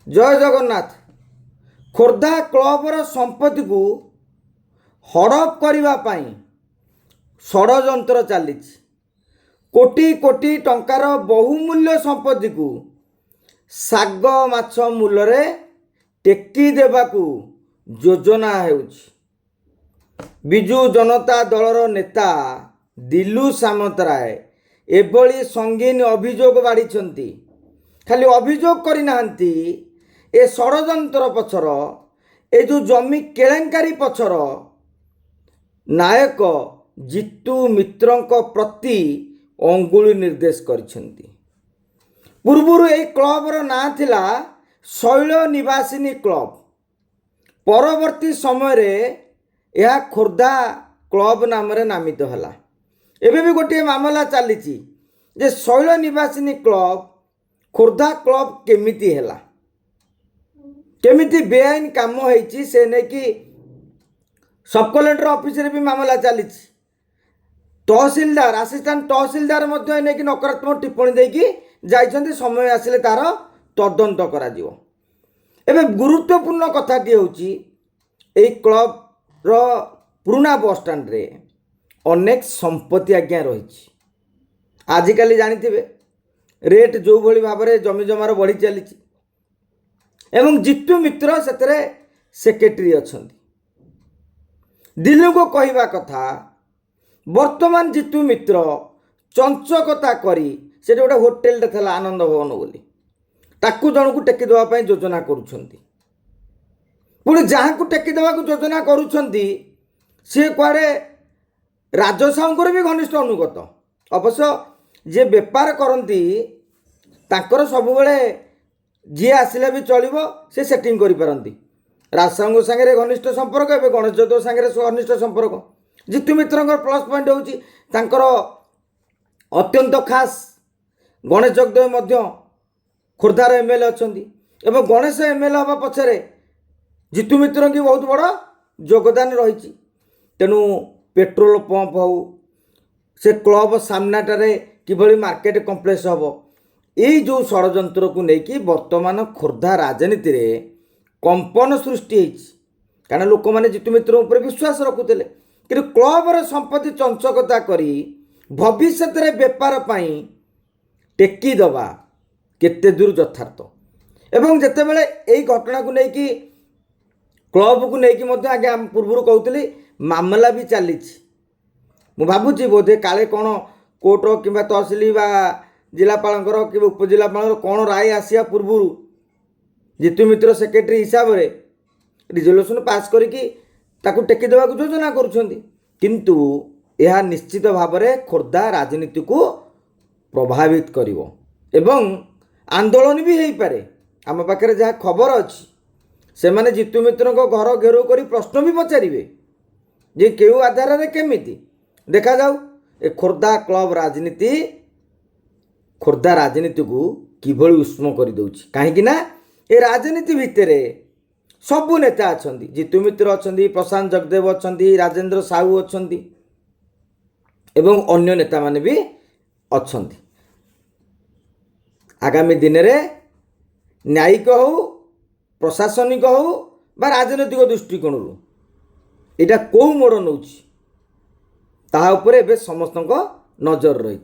जय जगन्नाथ। खोर्धा क्लबर संपत्ति को हड़प करने षड्यंत्र चली कोटी कोटी टंकार बहुमूल्य संपत्ति को साग माछ मूल्य टेकी देवाकू योजना हेउछि। विजु जनता दलर नेता दिलू सामंतराय एभली संगीन अभियोग बाढ़ी खाली अभियोग करना ए षड्यंत्र पछर ए जो जमी केलेंकारी पछर नायक जितू मित्रंक प्रति अंगुली निर्देश करिसेंती। पूर्वरु ए क्लबर ना थिला शैल निवासिनी क्लब। परवर्ती समय रे यह खोर्धा क्लब नाम रे नामित हला। एबे भी गोटे मामला चली जे शैल निवासिनी क्लब खोर्धा क्लब केमिति हेला, केमिति बेआईन काम होईची से ने कि सब कलेक्टर ऑफिस रे भी मामला चली। तहसीलदार असिस्टेंट तहसीलदार मध्य ने कि नकारात्मक टिप्पणी देकी जाइछन्ती। समय आसिले तार तदंत करा जिवो। एबे गुरुत्वपूर्ण कथाटी होची एई क्लब रो पुराना बस स्टैंड रे अनेक संपत्ति आज्ञा रही। आजिकल जानिथिबे रेट जो भली भाव में जमी जमार बढ़ी चली एवं जितू मित्र से सेक्रेटरी अच्छा। दिल्ली को कहवा कथा वर्तमान जितू मित्र चंचकता करी से गोटे होटेल था आनंद भवन बोली ताकू जन को टेकी देवाई योजना करुँच। पुणी जहाँ को टेकी देवा योजना करुँच सी कुआड़े राजसाहूर भी घनिष्ठ अनुगत। अवश्य जे बेपार करती तांकर सबुबले जी आसिले भी चलिबो से सेटिंग करि पारंती। राजसाहू संगे घनिष्ठ संपर्क एवं गणेश जगदेव संगे घनिष्ठ संपर्क। जितू मित्र प्लस पॉइंट होची तांकर अत्यंत खास गणेश जगदेव मध्य खोर्धार एमएलए अच्छी एवं गणेश एमएलए हवा पछरे जितू मित्र की बहुत बड़ योगदान रही। तेणु पेट्रोल पंप हो से क्लब सामनाटारे किभली मार्केट कम्प्लेक्स हम यही जो षड्यंत्र को लेकिन वर्तमान खोर्धा राजनीति रे कंपन सृष्टि होती। कारण लोक मैंने जितू मित्र उपर विश्वास रखुते कि क्लबर संपत्ति चंचकता करी भविष्य में बेपार पाई टेकी दबा केते दूर यथार्थ। एवं जिते बड़े यही घटना को लेकिन क्लब को लेकिन आगे पूर्व कहते मामला भी चली। मु भावुची बोधे काले कौन कोर्ट कि तहसिल बा जिलापाल कि उपजिलापाल कौन राय आसिया पूर्व जितू मित्र सेक्रेटरी हिसाब से रिजोल्यूशन पास करके टेकी देवा योजना करुँच। यह निश्चित भाव में खोर्धा राजनीति को प्रभावित करिवो एवं आंदोलन भी हो पारे। आम पाखे जहाँ खबर अच्छी से माने जितू मित्र घर घेराव कर प्रश्न भी पचारे जे केउ आधार रे केमिति देखा जाऊ ए खोर्धा क्लब राजनीति खोर्धा राजनीति को किभली उष्म कर दउछि। काहेकि ना ए राजनीति भितरे सबु नेता अच्छा। जितू मित्र अच्छा, प्रशांत जगदेव अच्छा, राजेंद्र साहू अच्छा एवं अन्य नेता माने भी अच्छा। आगामी दिन में न्यायिक हो प्रशासनिक हो बा राजनैतिक दृष्टिकोण यहाँ कौ मोड़ नौ ताहा उपरे एबे समस्त नजर रही।